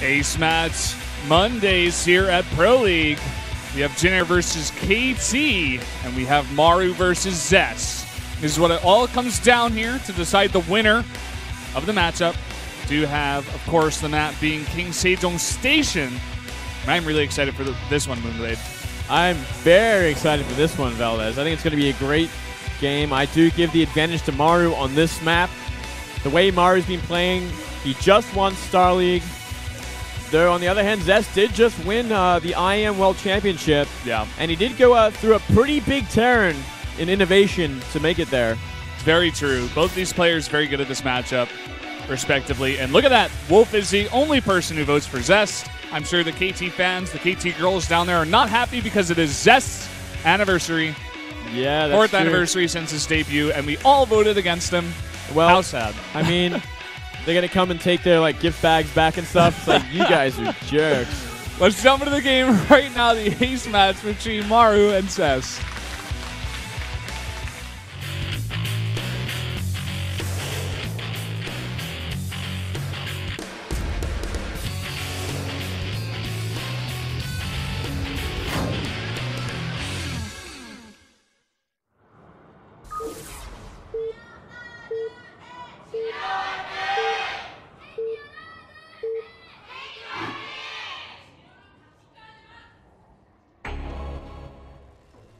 Ace match Mondays here at Pro League. We have Jin Air versus KT, and we have Maru versus Zest. This is what it all comes down here to decide the winner of the matchup. Do have, of course, the map being King Sejong Station. And I'm really excited for this one, Moonblade. I'm very excited for this one, Valdez. I think it's going to be a great game. I do give the advantage to Maru on this map. The way Maru's been playing, he just won Star League. Though, on the other hand, Zest did just win the IM World Championship. Yeah. And he did go through a pretty big turn in innovation to make it there. It's very true. Both these players very good at this matchup, respectively. And look at that. Wolf is the only person who votes for Zest. I'm sure the KT fans, the KT girls down there are not happy because it is Zest's anniversary. Yeah, that's Fourth true. Anniversary since his debut, and we all voted against him. Well, how sad. I mean, they're going to come and take their gift bags back and stuff. It's like, you guys are jerks. Let's jump into the game right now, the ace match between Maru and Zest.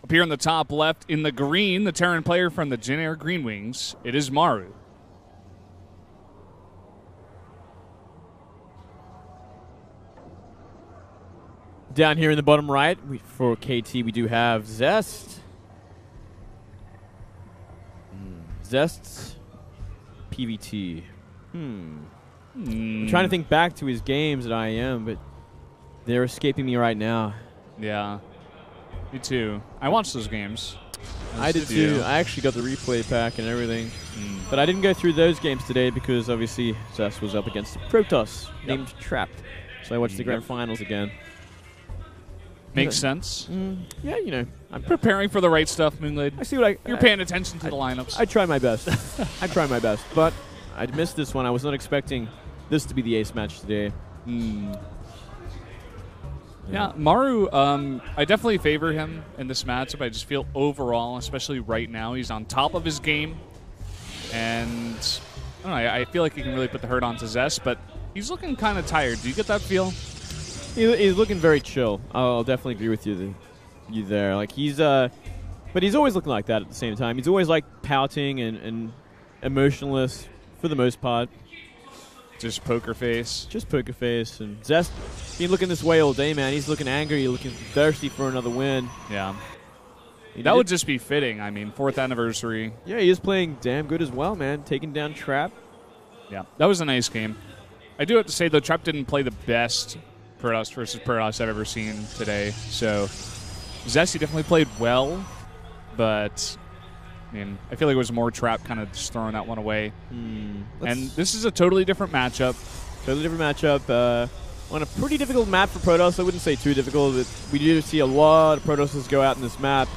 Up here in the top left, in the green, the Terran player from the Jin Air Green Wings, it is Maru. Down here in the bottom right, for KT, we do have Zest. Zest's PVT. I'm trying to think back to his games at IM, but they're escaping me right now. Yeah. Me too. I watched those games. I did too. I actually got the replay pack and everything. But I didn't go through those games today because obviously Zest was up against a Protoss named Trapped. So I watched the grand finals again. Makes sense. Yeah, you know. I'm preparing for the right stuff, Moonblade. I see what You're paying attention to the lineups. I try my best. I try my best. But I missed this one. I was not expecting this to be the ace match today. Yeah, Maru, I definitely favor him in this matchup. I just feel overall, especially right now, he's on top of his game. And I don't know, I feel like he can really put the hurt onto Zest, but he's looking kind of tired. Do you get that feel? He's looking very chill. I'll definitely agree with you there. Like but he's always looking like that at the same time. He's always pouting and emotionless for the most part. Just poker face. Just poker face. And Zest, been looking this way all day, man. He's looking angry, looking thirsty for another win. Yeah. That would just be fitting. I mean, 4th anniversary. Yeah, he is playing damn good as well, man. Taking down Trap. Yeah, that was a nice game. I do have to say, though, Trap didn't play the best Protoss versus Protoss I've ever seen today. So, Zest, he definitely played well, but I mean, I feel like it was more Trap kind of just throwing that one away. And this is a totally different matchup. Totally different matchup. On a pretty difficult map for Protoss. I wouldn't say too difficult. We do see a lot of Protosses go out in this map.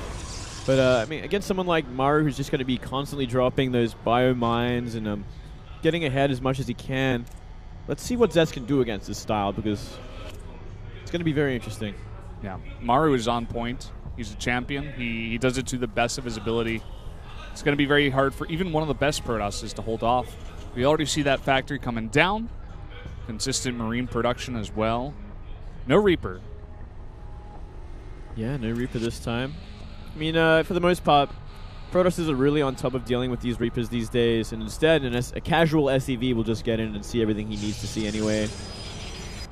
But, I mean, against someone like Maru, who's just going to be constantly dropping those bio mines and getting ahead as much as he can. Let's see what Zest can do against this style, because it's going to be very interesting. Yeah, Maru is on point. He's a champion. He does it to the best of his ability. It's going to be very hard for even one of the best Protosses to hold off. We already see that factory coming down. Consistent Marine production as well. No Reaper. Yeah, no Reaper this time. I mean, for the most part, Protosses are really on top of dealing with these Reapers these days, and instead, a casual SEV will just get in and see everything he needs to see anyway.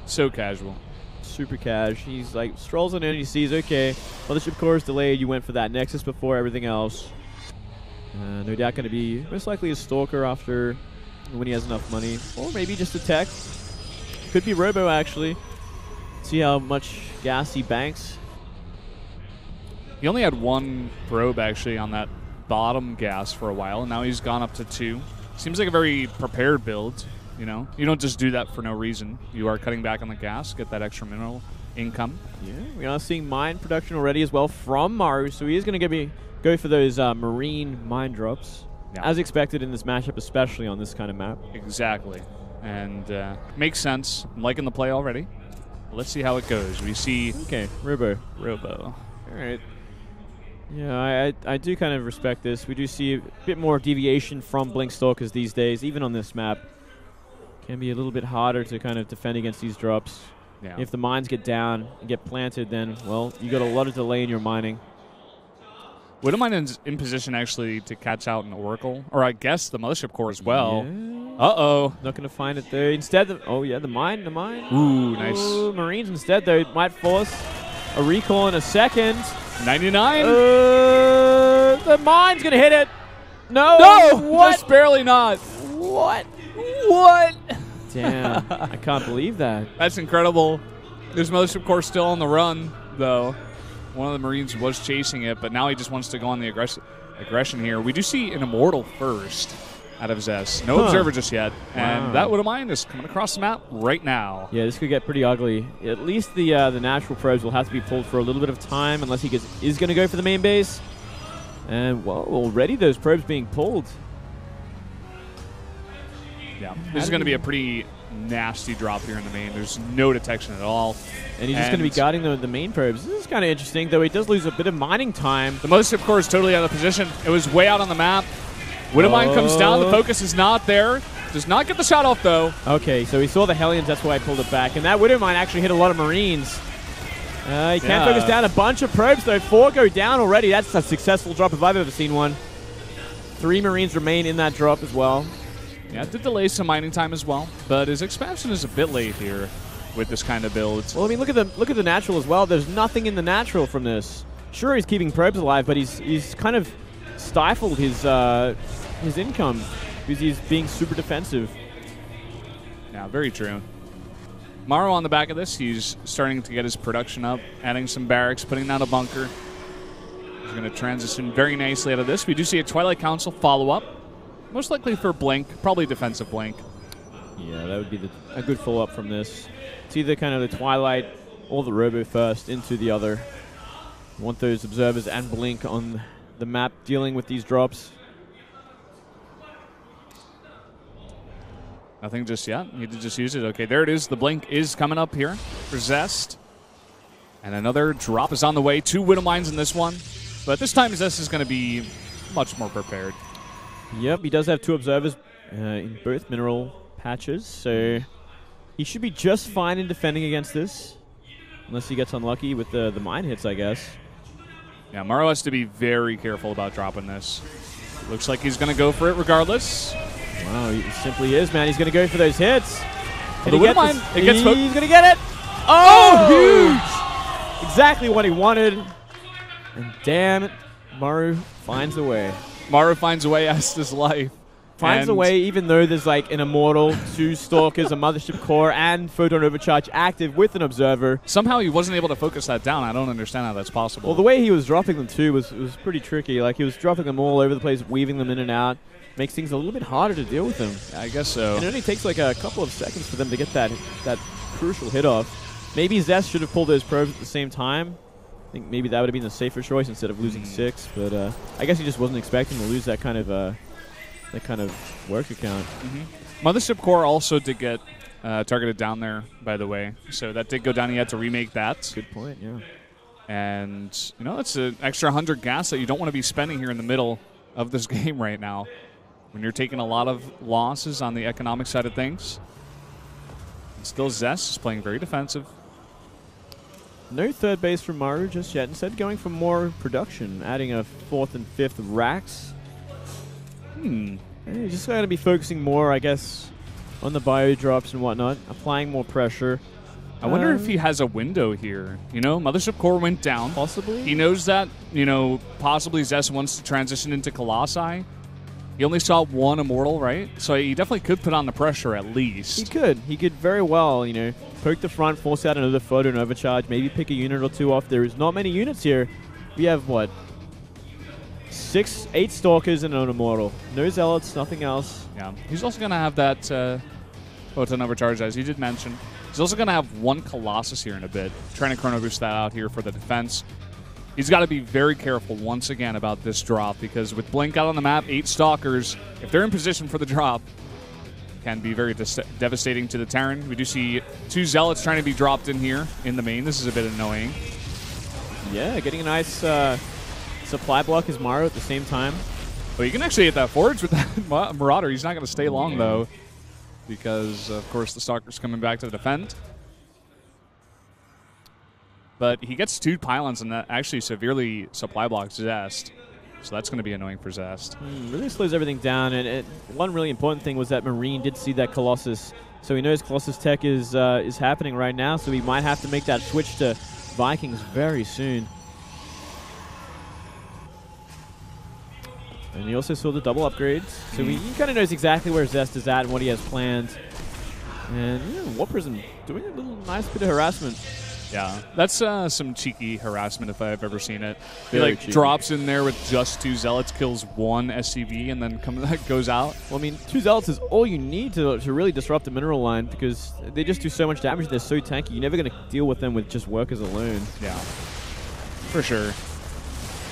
So casual. Super cash. He's strolls on in and he sees, okay, well, the ship core is delayed. You went for that Nexus before everything else. No doubt going to be most likely a Stalker after when he has enough money. Or maybe just a tech. Could be Robo, actually. See how much gas he banks. He only had one probe, actually, on that bottom gas for a while, and now he's gone up to 2. Seems like a very prepared build, you know? You don't just do that for no reason. You are cutting back on the gas, get that extra mineral income. Yeah, we are seeing mine production already as well from Maru, so he is going to go for those marine mine drops, as expected in this matchup, especially on this kind of map. Exactly. And makes sense. I'm liking the play already. Let's see how it goes. We see... Okay, Robo. All right. Yeah, I do kind of respect this. We do see a bit more deviation from Blink Stalkers these days, even on this map. Can be a little bit harder to kind of defend against these drops. Yeah. If the mines get down and get planted, then, well, you got a lot of delay in your mining. Widowmine in position actually to catch out an Oracle, or I guess the Mothership Core as well. Yeah. Uh-oh. Not going to find it there. Instead, the mine. Ooh, nice. Ooh, Marines instead, though, might force a recall in a second. 99? The mine's going to hit it. No! What? Just barely not. What? Damn, I can't believe that. That's incredible. There's Mothership Core still on the run, though. One of the Marines was chasing it, but now he just wants to go on the aggression here. We do see an Immortal first out of Zest. No Observer just yet. And that Widowmine is coming across the map right now. Yeah, this could get pretty ugly. At least the natural probes will have to be pulled for a little bit of time unless he is going to go for the main base. And, well, already those probes being pulled. Yeah, this is going to be a pretty nasty drop here in the main. There's no detection at all. And he's just going to be guarding the main probes. This is kind of interesting, though he does lose a bit of mining time. The Mothership Core is totally out of position. It was way out on the map. Widowmine comes down. The focus is not there. Does not get the shot off, though. Okay, so he saw the Hellions. That's why I pulled it back. And that Widowmine actually hit a lot of Marines. He can't focus down a bunch of probes, though. 4 go down already. That's a successful drop if I've ever seen one. 3 Marines remain in that drop as well. Yeah, it did delay some mining time as well, but his expansion is a bit late here with this kind of build. Well, I mean, look at the natural as well. There's nothing in the natural from this. Sure, he's keeping probes alive, but he's kind of stifled his income because he's being super defensive. Yeah, very true. Maru on the back of this, he's starting to get his production up, adding some barracks, putting down a bunker. He's going to transition very nicely out of this. We do see a Twilight Council follow-up. Most likely for Blink, probably defensive Blink. Yeah, that would be a good follow-up from this. It's either kind of the Twilight or the Robo first into the other. You want those observers and Blink on the map dealing with these drops. Nothing just yet. Need to just use it. Okay, there it is. The Blink is coming up here for Zest. And another drop is on the way. 2 Widowmines in this one. But this time Zest is going to be much more prepared. Yep, he does have 2 observers in both mineral patches, so he should be just fine in defending against this, unless he gets unlucky with the mine hits, I guess. Yeah, Maru has to be very careful about dropping this. Looks like he's going to go for it regardless. Wow, he simply is, man. He's going to go for those hits. The Widowmine, it gets he's going to get it. Oh, huge! Exactly what he wanted. And damn it, Maru finds a way. Maru finds a way as his life. Finds a way even though there's like an Immortal, 2 Stalkers, a Mothership Core, and Photon Overcharge active with an Observer. Somehow he wasn't able to focus that down. I don't understand how that's possible. Well, the way he was dropping them too was pretty tricky. Like he was dropping them all over the place, weaving them in and out. Makes things a little bit harder to deal with them. I guess so. And it only takes like a couple of seconds for them to get that crucial hit off. Maybe Zest should have pulled those probes at the same time. I think maybe that would have been the safer choice instead of losing 6, but I guess he just wasn't expecting to lose that kind of work account. Mothership Core also did get targeted down there, by the way, so that did go down. He had to remake that. Good point, yeah. And you know, that's an extra 100 gas that you don't want to be spending here in the middle of this game right now, when you're taking a lot of losses on the economic side of things. And still, Zest is playing very defensive. No 3rd base from Maru just yet. Instead, going for more production, adding a 4th and 5th racks. He's just going to be focusing more, I guess, on the bio drops and whatnot, applying more pressure. I wonder if he has a window here. You know, Mothership Core went down. Possibly. He knows that, you know, possibly Zest wants to transition into Colossi. He only saw 1 Immortal, right? So he definitely could put on the pressure at least. He could. He could very well, you know, poke the front, force out another photo and overcharge, maybe pick a unit or 2 off. There is not many units here. We have, what, 8 Stalkers and an Immortal. No Zealots, nothing else. Yeah. He's also going to have that photon overcharge, as you did mention. He's also going to have 1 Colossus here in a bit, trying to chrono boost that out here for the defense. He's got to be very careful once again about this drop, because with Blink out on the map, 8 Stalkers, if they're in position for the drop, can be very devastating to the Terran. We do see 2 Zealots trying to be dropped in here in the main. This is a bit annoying. Yeah, getting a nice supply block is Maru at the same time. Well, you can actually hit that forge with that Marauder. He's not going to stay long, though, because, of course, the Stalker's coming back to defend. But he gets 2 pylons, and that actually severely supply blocks Zest. So that's going to be annoying for Zest. Really slows everything down. And one really important thing was that Marine did see that Colossus. So he knows Colossus tech is happening right now. So he might have to make that switch to Vikings very soon. And he also saw the double upgrades. So he kind of knows exactly where Zest is at and what he has planned. And yeah, War Prism doing a little nice bit of harassment. Yeah, that's some cheeky harassment if I've ever seen it. He Very like cheeky. drops in there with just 2 Zealots, kills 1 SCV, and then goes out. Well, I mean, 2 Zealots is all you need to really disrupt the mineral line because they just do so much damage. They're so tanky. You're never going to deal with them with just workers alone. Yeah, for sure.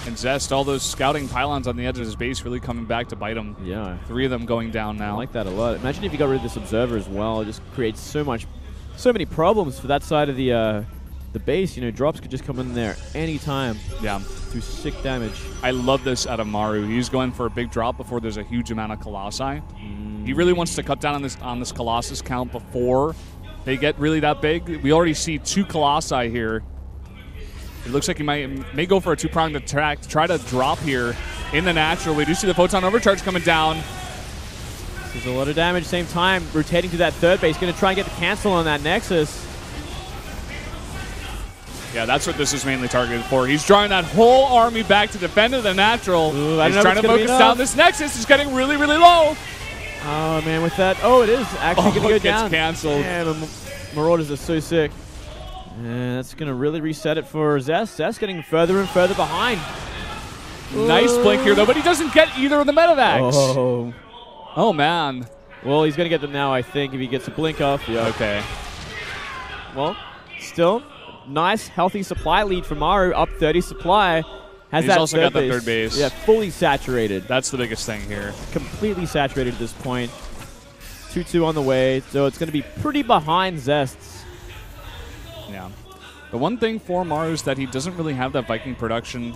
And Zest, all those scouting pylons on the edge of his base really coming back to bite him. Yeah. 3 of them going down now. I like that a lot. Imagine if you got rid of this Observer as well. It just creates so many problems for that side of the base. You know, drops could just come in there anytime. Yeah. Do sick damage. I love this out of Maru. He's going for a big drop before there's a huge amount of Colossi. He really wants to cut down on this Colossus count before they get really that big. We already see 2 Colossi here. It looks like he may go for a 2-pronged attack to try to drop here in the natural. We do see the Photon Overcharge coming down. There's a lot of damage. Same time, rotating to that 3rd base. Going to try and get the cancel on that Nexus. Yeah, that's what this is mainly targeted for. He's drawing that whole army back to defend the natural. Ooh, He's trying to focus down this Nexus. He's getting really, really low. Oh, man, with that. Oh, it is actually going to go down. It gets canceled. Man, Marauders are so sick. And that's going to really reset it for Zest. Zest getting further and further behind. Nice blink here, though, but he doesn't get either of the medevacs. Oh, man. Well, he's going to get them now, I think, if he gets a blink off. Yeah. Okay. Well, still, nice, healthy supply lead for Maru. Up 30 supply. He's also got that 3rd base. Yeah, fully saturated. That's the biggest thing here. Completely saturated at this point. 2-2 on the way, so it's going to be pretty behind Zest's. Yeah. The one thing for Maru is that he doesn't really have that Viking production.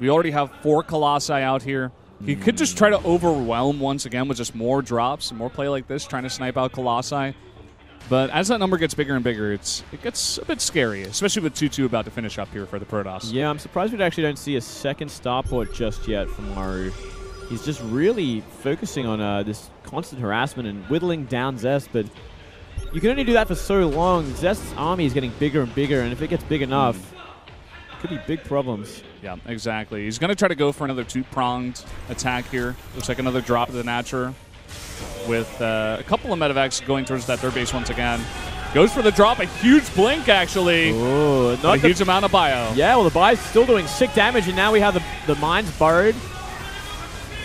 We already have 4 Colossi out here. He could just try to overwhelm once again with just more drops and more play like this, trying to snipe out Colossi. But as that number gets bigger and bigger, it gets a bit scary, especially with 2-2 about to finish up here for the Protoss. Yeah, I'm surprised we actually don't see a second starport just yet from Maru. He's just really focusing on this constant harassment and whittling down Zest, but you can only do that for so long. Zest's army is getting bigger and bigger, and if it gets big enough, it could be big problems. Yeah, exactly. He's going to try to go for another 2-pronged attack here. Looks like another drop of the Natural with a couple of medevacs going towards that 3rd base once again. Goes for the drop, a huge blink, actually. Ooh, not a huge amount of bio. Yeah, well, the bio's still doing sick damage, and now we have the mines burrowed.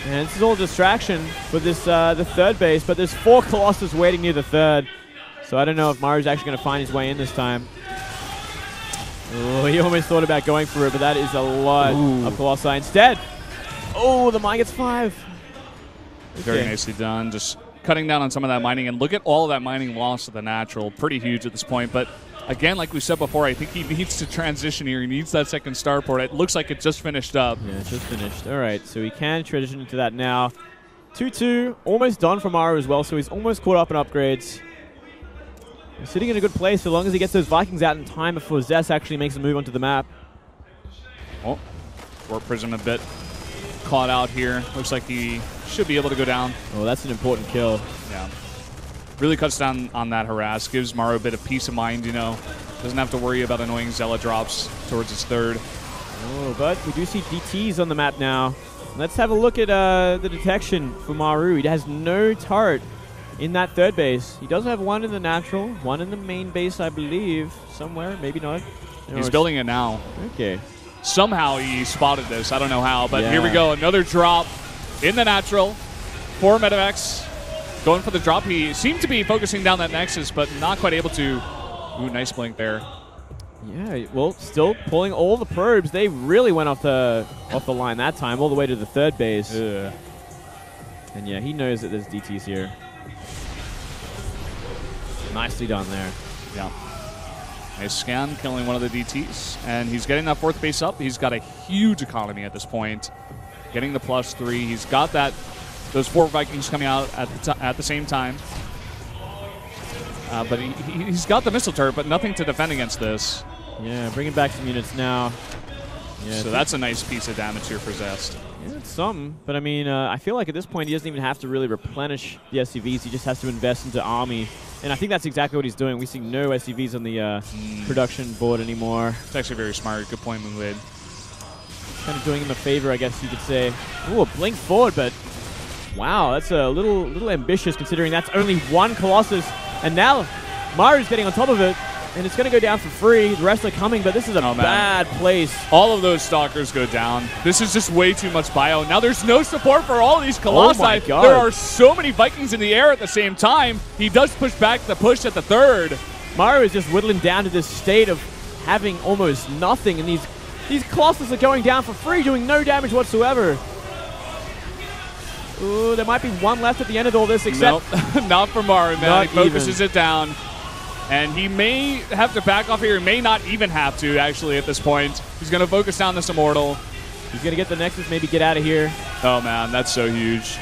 And this is all distraction for this the 3rd base, but there's 4 Colossus waiting near the 3rd. So I don't know if Maru's actually going to find his way in this time. Oh, he almost thought about going for it, but that is a lot of Colossi. Instead, oh, the mine gets 5. Very nicely done. Just cutting down on some of that mining. And look at all of that mining loss to the Natural. Pretty huge at this point. But again, like we said before, I think he needs to transition here. He needs that second starport. It looks like it just finished up. Yeah, it just finished. All right, so we can transition into that now. 2-2, almost done for Maru as well, so he's almost caught up in upgrades. He's sitting in a good place so long as he gets those Vikings out in time before Zest actually makes a move onto the map. Oh, Warp Prism a bit caught out here. Looks like he should be able to go down. Oh, that's an important kill. Yeah. Really cuts down on that harass. Gives Maru a bit of peace of mind, you know. Doesn't have to worry about annoying Zella drops towards his 3rd. Oh, but we do see DTs on the map now. Let's have a look at the detection for Maru. He has no turret in that 3rd base. He does have 1 in the natural, 1 in the main base, I believe. Somewhere, maybe not. He's building it now. Okay. Somehow he spotted this. I don't know how, but here we go. Another drop in the natural. 4 medevacs going for the drop. He seemed to be focusing down that Nexus, but not quite able to. Ooh, nice blink there. Yeah, well, still pulling all the probes. They really went off the line that time, all the way to the 3rd base. Ugh. And yeah, he knows that there's DTs here. Nicely done there. Yeah. Nice scan, killing one of the DTs. And he's getting that 4th base up. He's got a huge economy at this point. Getting the +3. He's got those 4 Vikings coming out at the same time. But he's got the missile turret, but nothing to defend against this. Yeah, bringing back some units now. Yeah, so that's a nice piece of damage here for Zest. Yeah, it's something. But I mean, I feel like at this point he doesn't even have to really replenish the SCVs. He just has to invest into army. And I think that's exactly what he's doing. We see no SCVs on the production board anymore. It's actually very smart. Good point, Moonwid. Kind of doing him a favor, I guess you could say. Ooh, a blink forward, but wow, that's a little ambitious considering that's only 1 Colossus. And now Maru's getting on top of it. And it's going to go down for free. The rest are coming, but this is a bad place. All of those Stalkers go down. This is just way too much bio. Now there's no support for all of these Colossi. Oh my God. There are so many Vikings in the air at the same time. He does push back the push at the 3rd. Maru is just whittling down to this state of having almost nothing. And these Colossus are going down for free, doing no damage whatsoever. Ooh, there might be 1 left at the end of all this, except... Nope. Not for Maru, man. Not he focuses it down. And he may have to back off here. He may not even have to, actually, at this point. He's going to focus down this Immortal. He's going to get the Nexus, maybe get out of here. Oh, man, that's so huge.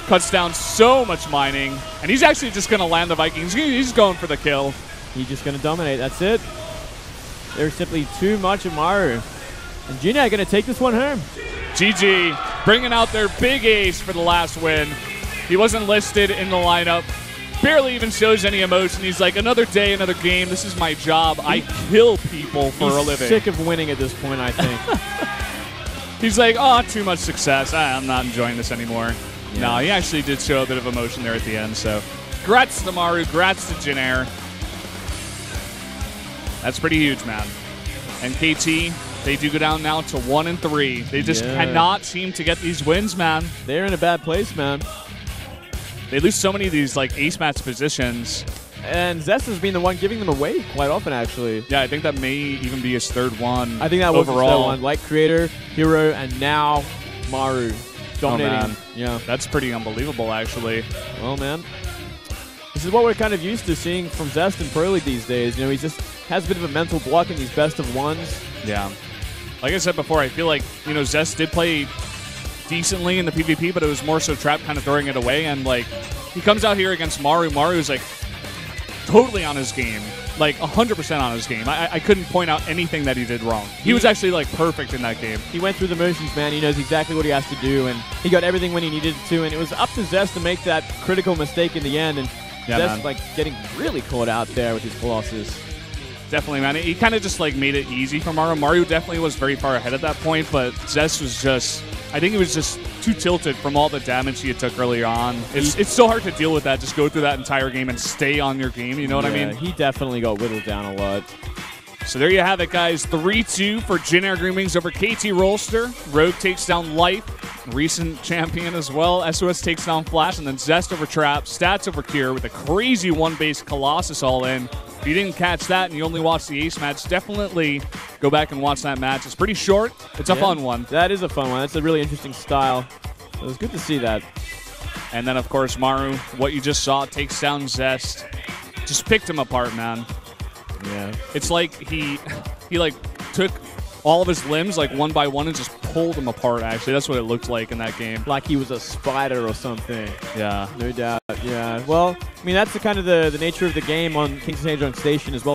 Cuts down so much mining. And he's actually just going to land the Vikings. He's going for the kill. He's just going to dominate. That's it. There's simply too much of Maru. And Gina are going to take this one home. GG, bringing out their big ace for the last win. He wasn't listed in the lineup. Barely even shows any emotion. He's like, another day, another game. This is my job. I kill people for a living. He's sick of winning at this point, I think. He's like, oh, too much success. I'm not enjoying this anymore. Yeah. No, he actually did show a bit of emotion there at the end. So, grats to Maru. Grats to Jinair. That's pretty huge, man. And KT, they do go down now to 1-3. They just cannot seem to get these wins, man. They're in a bad place, man. They lose so many of these like ace match positions. And Zest has been the one giving them away quite often, actually. Yeah, I think that may even be his 3rd one. I think that was overall. His 3rd one. Like Creator, Hero, and now Maru dominating. Oh, man. Yeah, that's pretty unbelievable, actually. Well, man, this is what we're kind of used to seeing from Zest in Pro League these days. You know, he just has a bit of a mental block in these best of ones. Yeah. Like I said before, I feel like, you know, Zest did play decently in the PvP, but it was more so Trap kind of throwing it away. And, like, he comes out here against Maru. Maru's, like, totally on his game. Like, 100% on his game. I couldn't point out anything that he did wrong. He was actually, like, perfect in that game. He went through the motions, man. He knows exactly what he has to do, and he got everything when he needed to. And it was up to Zest to make that critical mistake in the end. And Zest, like, getting really caught out there with his Colossus. Definitely, man. He kind of just, like, made it easy for Maru. Maru definitely was very far ahead at that point, but Zest was just... I think he was just too tilted from all the damage he had took earlier on. It's so hard to deal with that. Just go through that entire game and stay on your game. You know what I mean? He definitely got whittled down a lot. So there you have it, guys. 3-2 for Jinair Green Wings over KT Rolster. Rogue takes down Life, recent champion as well. SOS takes down Flash, and then Zest over Trap, Stats over Cure with a crazy 1-base Colossus all in. If you didn't catch that and you only watched the Ace match, definitely go back and watch that match. It's pretty short. It's a fun one. That is a fun one. That's a really interesting style. It was good to see that. And then, of course, Maru, what you just saw, takes down Zest. Just picked him apart, man. Yeah. It's like he like took all of his limbs like one by one and just pulled them apart, actually. That's what it looked like in that game. Like he was a spider or something. Yeah. No doubt. Yeah. Well, I mean, that's the kind of the nature of the game on King Sejong Station as well.